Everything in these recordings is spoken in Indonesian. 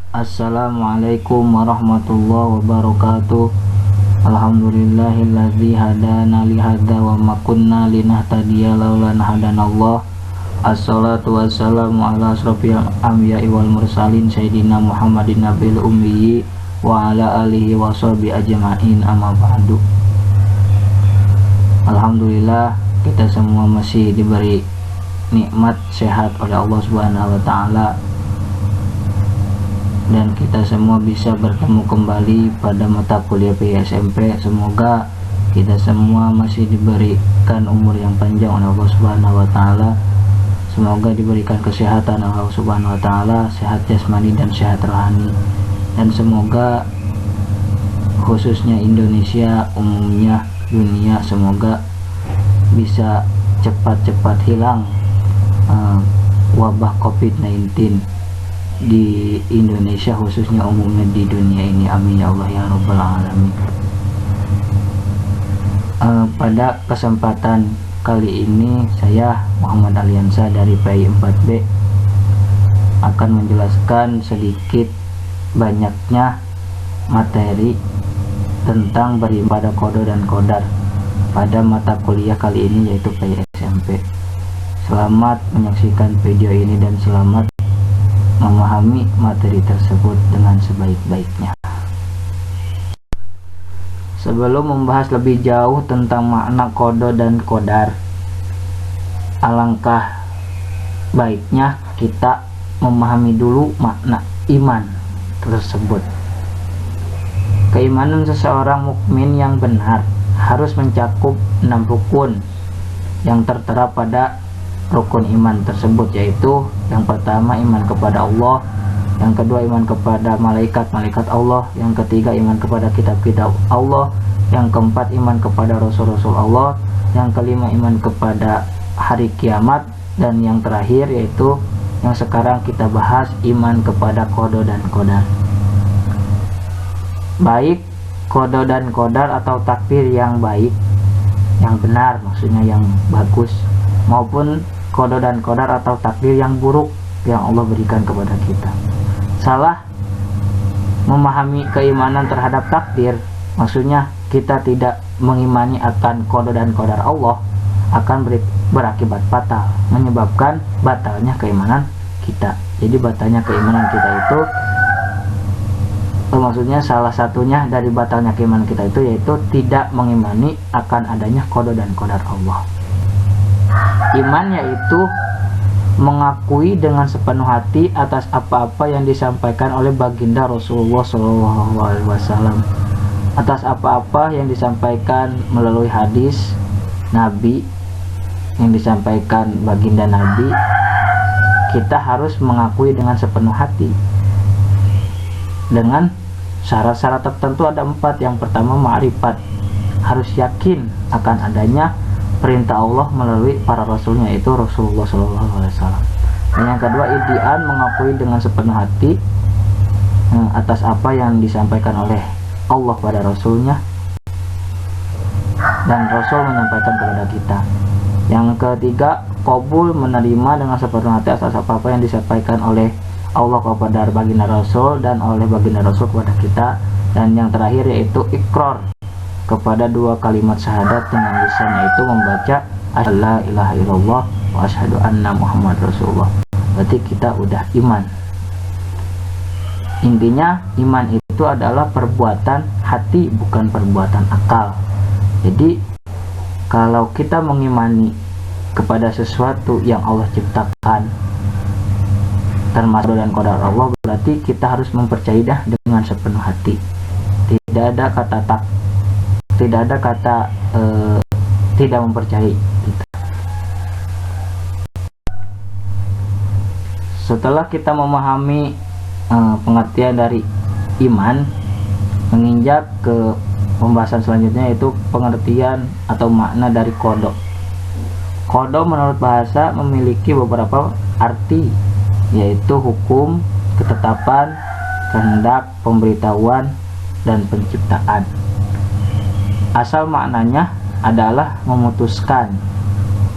Assalamualaikum warahmatullahi wabarakatuh. Alhamdulillahilladzi hadana li hadza wa ma kunna linahtadiya laula an hadanallah. Assalatu wassalamu ala asrofil anbiya'i wal mursalin sayyidina Muhammadin nabil ummi wa ala alihi wa sahbihi ajma'in, amma ba'du. Alhamdulillah, kita semua masih diberi nikmat sehat oleh Allah Subhanahu wa taala, dan kita semua bisa bertemu kembali pada mata kuliah SMP. Semoga kita semua masih diberikan umur yang panjang oleh Allah Subhanahu wa taala. Semoga diberikan kesehatan oleh Allah Subhanahu wa taala, sehat jasmani dan sehat rohani. Dan semoga khususnya Indonesia, umumnya dunia, semoga bisa cepat-cepat hilang wabah COVID-19 di Indonesia, khususnya umumnya di dunia ini. Amin ya Allah ya Rabbal Alamin. Pada kesempatan kali ini saya Muhammad Aliansa dari PI 4B akan menjelaskan sedikit banyaknya materi tentang beribadah qada dan qadar pada mata kuliah kali ini, yaitu PI SMP. Selamat menyaksikan video ini dan selamat memahami materi tersebut dengan sebaik-baiknya. Sebelum membahas lebih jauh tentang makna qada dan qadar, alangkah baiknya kita memahami dulu makna iman tersebut. Keimanan seseorang mukmin yang benar harus mencakup 6 rukun yang tertera pada rukun iman tersebut, yaitu yang pertama iman kepada Allah, yang kedua iman kepada malaikat-malaikat Allah, yang ketiga iman kepada kitab-kitab Allah, yang keempat iman kepada rasul-rasul Allah, yang kelima iman kepada hari kiamat, dan yang terakhir yaitu yang sekarang kita bahas, iman kepada qada dan qadar. Baik qada dan qadar atau takdir yang baik, yang benar, maksudnya yang bagus, maupun qada dan qadar atau takdir yang buruk yang Allah berikan kepada kita. Salah memahami keimanan terhadap takdir, maksudnya kita tidak mengimani akan qada dan qadar Allah, akan berakibat fatal, menyebabkan batalnya keimanan kita. Jadi batalnya keimanan kita itu maksudnya salah satunya dari batalnya keimanan kita itu yaitu tidak mengimani akan adanya qada dan qadar Allah. Iman yaitu mengakui dengan sepenuh hati atas apa-apa yang disampaikan oleh baginda Rasulullah SAW, atas apa-apa yang disampaikan melalui hadis Nabi, yang disampaikan baginda Nabi, kita harus mengakui dengan sepenuh hati dengan syarat-syarat tertentu. Ada 4. Yang pertama ma'rifat, harus yakin akan adanya perintah Allah melalui para rasulnya, yaitu Rasulullah SAW. Dan yang kedua idian, mengakui dengan sepenuh hati atas apa yang disampaikan oleh Allah pada rasulnya dan rasul menyampaikan kepada kita. Yang ketiga qabul, menerima dengan sepenuh hati atas apa-apa yang disampaikan oleh Allah kepada baginda Rasul dan oleh baginda Rasul kepada kita. Dan yang terakhir yaitu ikrar kepada 2 kalimat syahadat dengan lisan, yaitu membaca asyhadu la ilaha illallah wa asyhadu anna Muhammad Rasulullah. Berarti kita udah iman. Intinya iman itu adalah perbuatan hati, bukan perbuatan akal. Jadi kalau kita mengimani kepada sesuatu yang Allah ciptakan termasuk dan qadar Allah, berarti kita harus mempercayai dengan sepenuh hati. Tidak ada kata tidak mempercayai gitu. Setelah kita memahami pengertian dari iman, menginjak ke pembahasan selanjutnya, yaitu pengertian atau makna dari qada. Qada menurut bahasa memiliki beberapa arti, yaitu hukum, ketetapan, kehendak, pemberitahuan, dan penciptaan. Asal maknanya adalah memutuskan,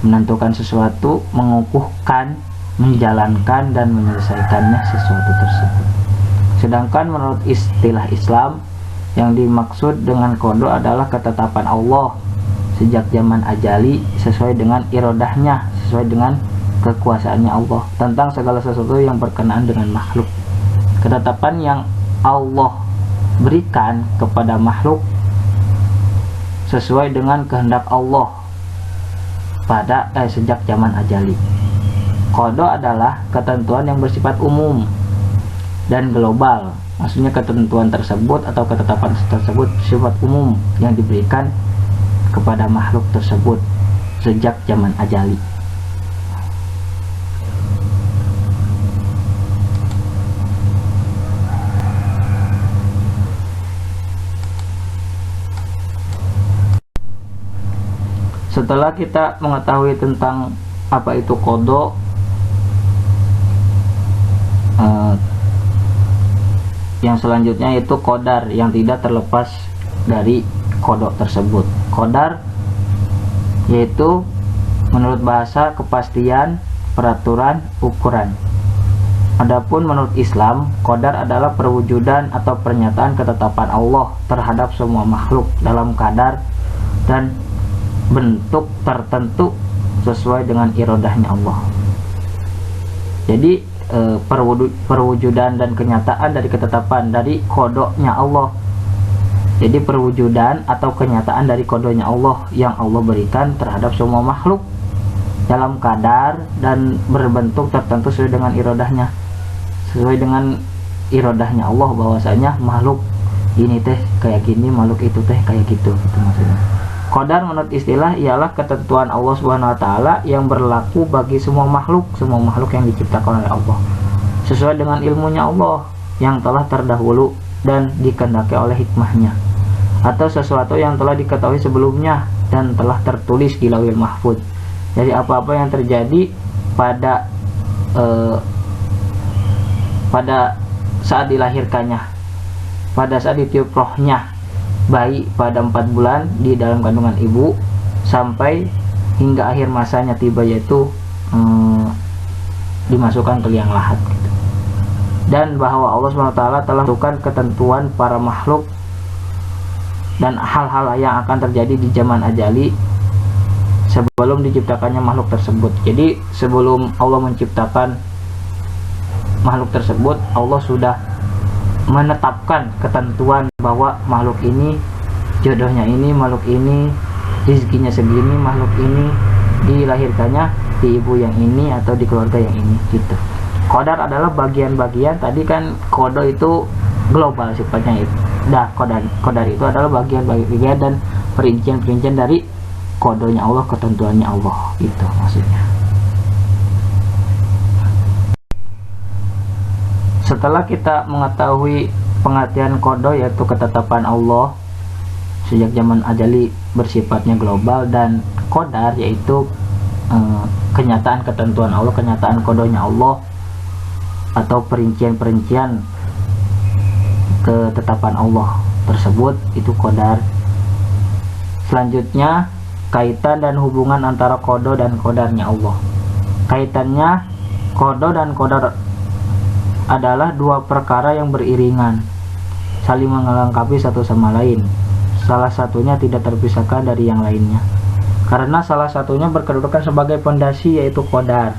menentukan sesuatu, mengukuhkan, menjalankan, dan menyelesaikannya sesuatu tersebut. Sedangkan menurut istilah Islam, yang dimaksud dengan qada adalah ketetapan Allah sejak zaman ajali sesuai dengan irodahnya, sesuai dengan kekuasaannya Allah tentang segala sesuatu yang berkenaan dengan makhluk. Ketetapan yang Allah berikan kepada makhluk sesuai dengan kehendak Allah pada sejak zaman ajali. Qada adalah ketentuan yang bersifat umum dan global. Maksudnya ketentuan tersebut atau ketetapan tersebut sifat umum yang diberikan kepada makhluk tersebut sejak zaman ajali. Setelah kita mengetahui tentang apa itu qada, yang selanjutnya yaitu qadar yang tidak terlepas dari qada tersebut. Qadar yaitu menurut bahasa kepastian, peraturan, ukuran. Adapun menurut Islam, qadar adalah perwujudan atau pernyataan ketetapan Allah terhadap semua makhluk dalam kadar dan bentuk tertentu sesuai dengan irodahnya Allah. Jadi perwujudan dan kenyataan dari ketetapan dari qadanya Allah. Jadi perwujudan atau kenyataan dari qadanya Allah yang Allah berikan terhadap semua makhluk dalam kadar dan berbentuk tertentu sesuai dengan irodahnya, sesuai dengan irodahnya Allah, bahwasanya makhluk ini teh kayak gini, makhluk itu teh kayak gitu, gitu maksudnya. Qadar menurut istilah ialah ketentuan Allah Subhanahu wa taala yang berlaku bagi semua makhluk yang diciptakan oleh Allah sesuai dengan ilmunya Allah yang telah terdahulu dan dikehendaki oleh hikmahnya, atau sesuatu yang telah diketahui sebelumnya dan telah tertulis di Lauhil Mahfuz. Jadi apa-apa yang terjadi pada saat dilahirkannya, pada saat ditiup rohnya bayi pada 4 bulan di dalam kandungan ibu sampai hingga akhir masanya tiba, yaitu dimasukkan ke liang lahat gitu. Dan bahwa Allah SWT telah menentukan ketentuan para makhluk dan hal-hal yang akan terjadi di zaman ajali sebelum diciptakannya makhluk tersebut. Jadi sebelum Allah menciptakan makhluk tersebut, Allah sudah menetapkan ketentuan bahwa makhluk ini jodohnya ini, makhluk ini rezekinya segini, makhluk ini dilahirkannya di ibu yang ini atau di keluarga yang ini gitu. Qadar adalah bagian-bagian, tadi kan qada itu global sifatnya itu. Qadar itu adalah bagian-bagian dan perincian-perincian dari qadanya Allah, ketentuannya Allah, itu maksudnya. Setelah kita mengetahui pengertian qada yaitu ketetapan Allah sejak zaman ajali bersifatnya global, dan qadar yaitu kenyataan ketentuan Allah, kenyataan qadanya Allah atau perincian-perincian ketetapan Allah tersebut, itu qadar. Selanjutnya kaitan dan hubungan antara qada dan qadarnya Allah. Kaitannya, qada dan qadar adalah dua perkara yang beriringan, saling melengkapi satu sama lain. Salah satunya tidak terpisahkan dari yang lainnya, karena salah satunya berkedudukan sebagai pondasi yaitu qadar,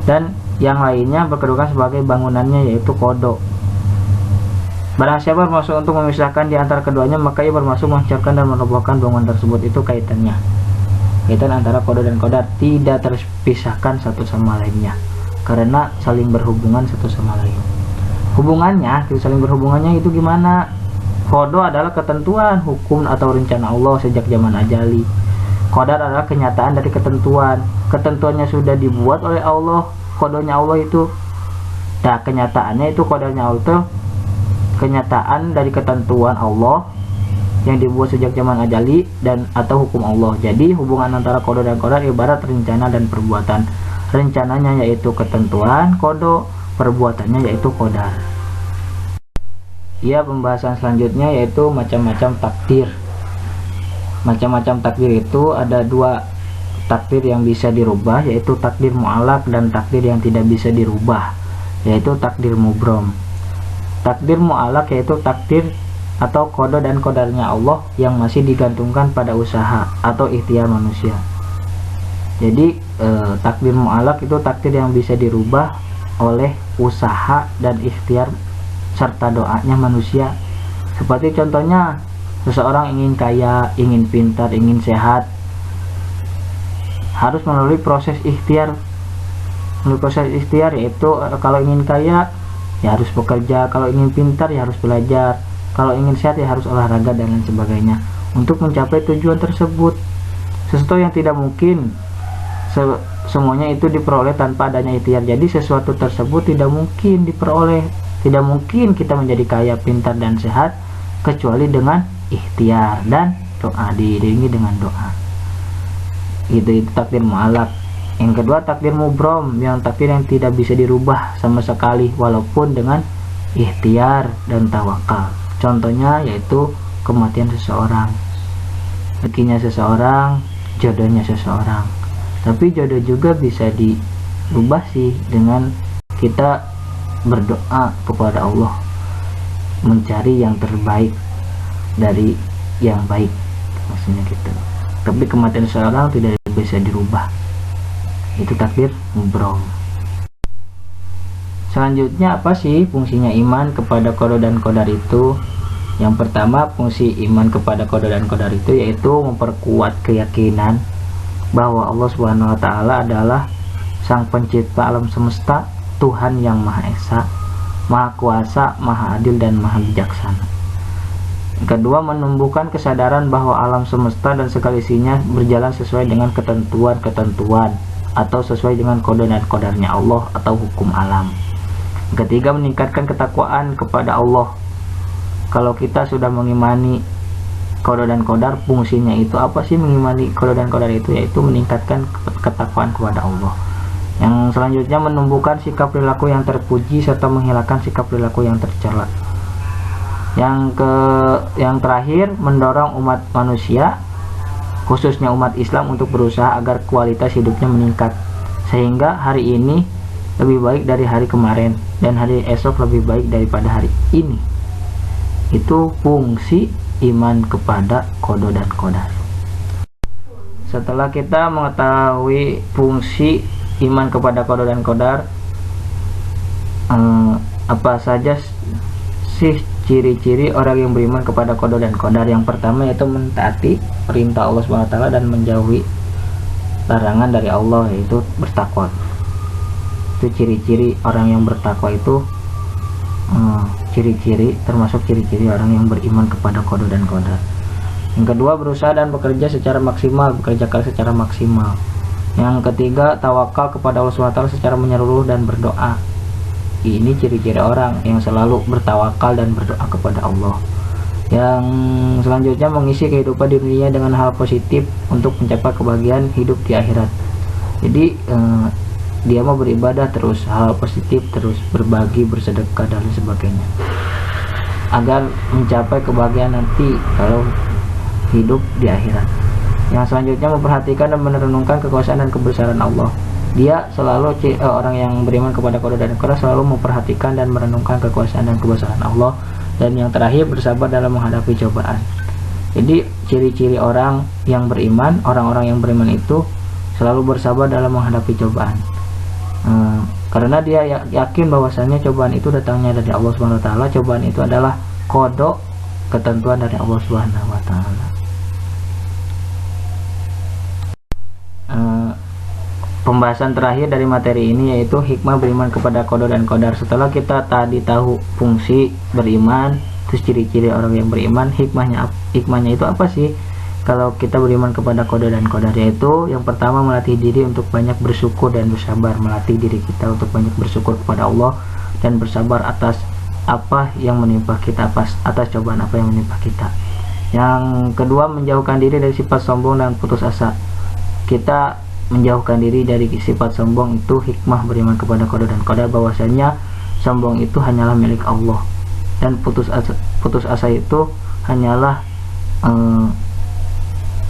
dan yang lainnya berkedudukan sebagai bangunannya yaitu qada. Barang siapa bermaksud untuk memisahkan di antara keduanya, maka ia bermaksud menghancurkan dan merobohkan bangunan tersebut. Itu kaitannya. Kaitan antara qada dan qadar tidak terpisahkan satu sama lainnya, karena saling berhubungan satu sama lain. Hubungannya, saling berhubungannya itu gimana? Qada adalah ketentuan, hukum atau rencana Allah sejak zaman ajali. Qadar adalah kenyataan dari ketentuan. Ketentuannya sudah dibuat oleh Allah, qadanya Allah itu. Nah, kenyataannya itu qadarnya Allah itu kenyataan dari ketentuan Allah yang dibuat sejak zaman ajali dan atau hukum Allah. Jadi hubungan antara qada dan qadar ibarat rencana dan perbuatan. Rencananya yaitu ketentuan qada, perbuatannya yaitu qadar. Ya, pembahasan selanjutnya yaitu macam-macam takdir. Macam-macam takdir itu ada dua takdir yang bisa dirubah, yaitu takdir mu'allaq dan takdir yang tidak bisa dirubah, yaitu takdir mubrom. Takdir mu'alaq yaitu takdir atau qada dan qadarnya Allah yang masih digantungkan pada usaha atau ikhtiar manusia. Jadi takdir mu'alaq itu takdir yang bisa dirubah oleh usaha dan ikhtiar serta doanya manusia. Seperti contohnya seseorang ingin kaya, ingin pintar, ingin sehat, harus melalui proses ikhtiar. Melalui proses ikhtiar yaitu kalau ingin kaya ya harus bekerja, kalau ingin pintar ya harus belajar, kalau ingin sehat ya harus olahraga dan lain sebagainya untuk mencapai tujuan tersebut. Sesuatu yang tidak mungkin semuanya itu diperoleh tanpa adanya ikhtiar. Jadi sesuatu tersebut tidak mungkin diperoleh, tidak mungkin kita menjadi kaya, pintar dan sehat kecuali dengan ikhtiar dan doa, diiringi dengan doa. Itu takdir mu'alaq. Yang kedua takdir mubrom, yang takdir yang tidak bisa dirubah sama sekali walaupun dengan ikhtiar dan tawakal. Contohnya yaitu kematian seseorang, rezekinya seseorang, jodohnya seseorang. Tapi jodoh juga bisa dirubah sih dengan kita berdoa kepada Allah, mencari yang terbaik dari yang baik, maksudnya gitu. Tapi kematian seseorang tidak bisa dirubah. Itu takdir mubrom. Selanjutnya apa sih fungsinya iman kepada qada dan qadar itu? Yang pertama, fungsi iman kepada qada dan qadar itu yaitu memperkuat keyakinan bahwa Allah Subhanahu wa taala adalah Sang Pencipta alam semesta, Tuhan yang Maha Esa, Maha Kuasa, Maha Adil dan Maha Bijaksana. Kedua, menumbuhkan kesadaran bahwa alam semesta dan segala isinya berjalan sesuai dengan ketentuan-ketentuan atau sesuai dengan qada dan qadarnya Allah atau hukum alam. Ketiga, meningkatkan ketakwaan kepada Allah. Kalau kita sudah mengimani qada dan qadar, fungsinya itu apa sih mengimani qada dan qadar itu? Yaitu meningkatkan ketakwaan kepada Allah. Yang selanjutnya, menumbuhkan sikap perilaku yang terpuji serta menghilangkan sikap perilaku yang tercela. Yang terakhir, mendorong umat manusia khususnya umat Islam untuk berusaha agar kualitas hidupnya meningkat sehingga hari ini lebih baik dari hari kemarin dan hari esok lebih baik daripada hari ini. Itu fungsi iman kepada qada dan qadar. Setelah kita mengetahui fungsi iman kepada qada dan qadar, apa saja sih ciri-ciri orang yang beriman kepada qada dan qadar? Yang pertama yaitu mentaati perintah Allah SWT dan menjauhi larangan dari Allah, yaitu bertakwa. Itu ciri-ciri orang yang bertakwa itu, ciri-ciri termasuk ciri-ciri orang yang beriman kepada qada dan qadar. Yang kedua, berusaha dan bekerja secara maksimal, bekerja keras secara maksimal. Yang ketiga, tawakal kepada Allah SWT secara menyeluruh dan berdoa. Ini ciri-ciri orang yang selalu bertawakal dan berdoa kepada Allah. Yang selanjutnya, mengisi kehidupan di dunia dengan hal positif untuk mencapai kebahagiaan hidup di akhirat. Jadi dia mau beribadah terus, hal positif terus, berbagi, bersedekah dan sebagainya, agar mencapai kebahagiaan nanti kalau hidup di akhirat. Yang selanjutnya, memperhatikan dan merenungkan kekuasaan dan kebesaran Allah. Dia selalu orang yang beriman kepada qada dan qadar selalu memperhatikan dan merenungkan kekuasaan dan kebesaran Allah. Dan yang terakhir, bersabar dalam menghadapi cobaan. Jadi ciri-ciri orang yang beriman, orang-orang yang beriman itu selalu bersabar dalam menghadapi cobaan, karena dia yakin bahwasanya cobaan itu datangnya dari Allah Subhanahu wa taala. Cobaan itu adalah qada, ketentuan dari Allah Subhanahu wa taala. Pembahasan terakhir dari materi ini yaitu hikmah beriman kepada qada dan qadar. Setelah kita tadi tahu fungsi beriman, terus ciri-ciri orang yang beriman, hikmahnya itu apa sih kalau kita beriman kepada qada dan qadar? Yaitu yang pertama, melatih diri untuk banyak bersyukur dan bersabar, melatih diri kita untuk banyak bersyukur kepada Allah dan bersabar atas apa yang menimpa kita, atas cobaan apa yang menimpa kita. Yang kedua, menjauhkan diri dari sifat sombong dan putus asa. Kita menjauhkan diri dari sifat sombong, itu hikmah beriman kepada qada dan qadar, bahwasanya sombong itu hanyalah milik Allah dan putus asa itu hanyalah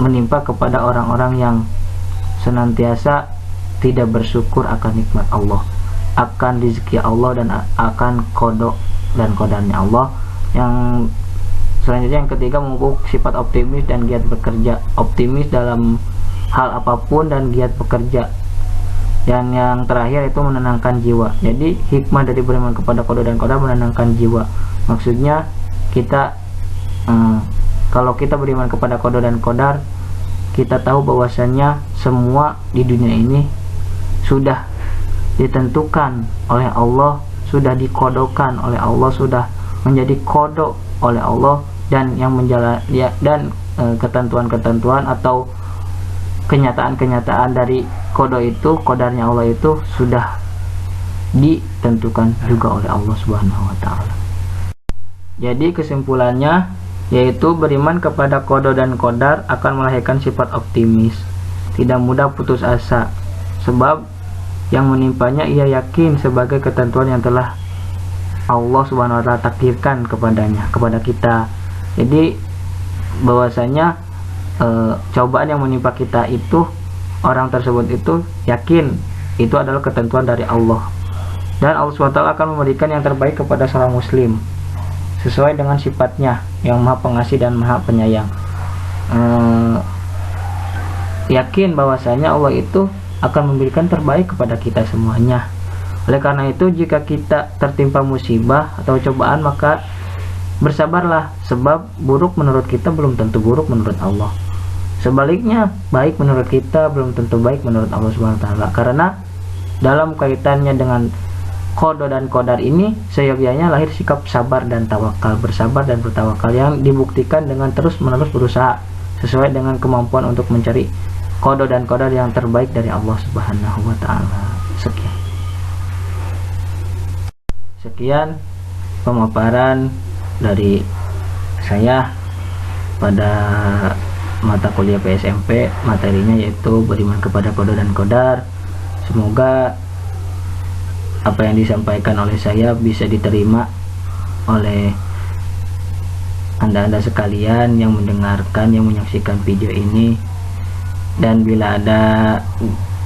menimpa kepada orang-orang yang senantiasa tidak bersyukur akan nikmat Allah, akan rezeki Allah dan akan qada dan qadarnya Allah. Yang selanjutnya yang ketiga, memupuk sifat optimis dan giat bekerja, optimis dalam hal apapun dan giat bekerja. Dan yang terakhir itu menenangkan jiwa. Jadi hikmah dari beriman kepada qada dan qadar menenangkan jiwa. Maksudnya kita kalau kita beriman kepada qada dan qadar, kita tahu bahwasannya semua di dunia ini sudah ditentukan oleh Allah, sudah dikodokan oleh Allah, sudah menjadi kodok oleh Allah, dan yang ketentuan-ketentuan atau kenyataan-kenyataan dari kodo itu, kodarnya Allah itu sudah ditentukan juga oleh Allah Subhanahu wa ta'ala. Jadi kesimpulannya yaitu beriman kepada kodo dan kodar akan melahirkan sifat optimis, tidak mudah putus asa, sebab yang menimpanya ia yakin sebagai ketentuan yang telah Allah Subhanahu wa ta'ala takdirkan kepada kita. Jadi bahwasanya cobaan yang menimpa kita itu, orang tersebut itu yakin itu adalah ketentuan dari Allah, dan Allah SWT akan memberikan yang terbaik kepada seorang muslim sesuai dengan sifatnya yang maha pengasih dan maha penyayang. Yakin bahwasanya Allah itu akan memberikan terbaik kepada kita semuanya. Oleh karena itu, jika kita tertimpa musibah atau cobaan, maka bersabarlah, sebab buruk menurut kita belum tentu buruk menurut Allah. Sebaliknya, baik menurut kita belum tentu baik menurut Allah Subhanahu wa ta'ala. Karena dalam kaitannya dengan qada dan qadar ini, seyogyanya lahir sikap sabar dan tawakal, bersabar dan bertawakal, yang dibuktikan dengan terus-menerus berusaha sesuai dengan kemampuan untuk mencari qada dan qadar yang terbaik dari Allah Subhanahu wa ta'ala. Sekian pemaparan dari saya pada mata kuliah PSMP, materinya yaitu beriman kepada qada dan qadar. Semoga apa yang disampaikan oleh saya bisa diterima oleh anda-anda sekalian yang mendengarkan, yang menyaksikan video ini. Dan bila ada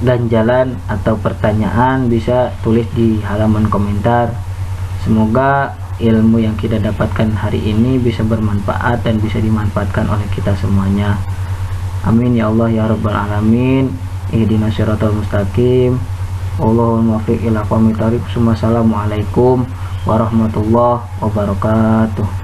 ganjalan atau pertanyaan, bisa tulis di halaman komentar. Semoga ilmu yang kita dapatkan hari ini bisa bermanfaat dan bisa dimanfaatkan oleh kita semuanya. Amin ya Allah ya rabbal alamin. Ihdinas siratal mustaqim. Allahumma muwaffiq ila aqwamit thoriq. Wassalamualaikum warahmatullahi wabarakatuh.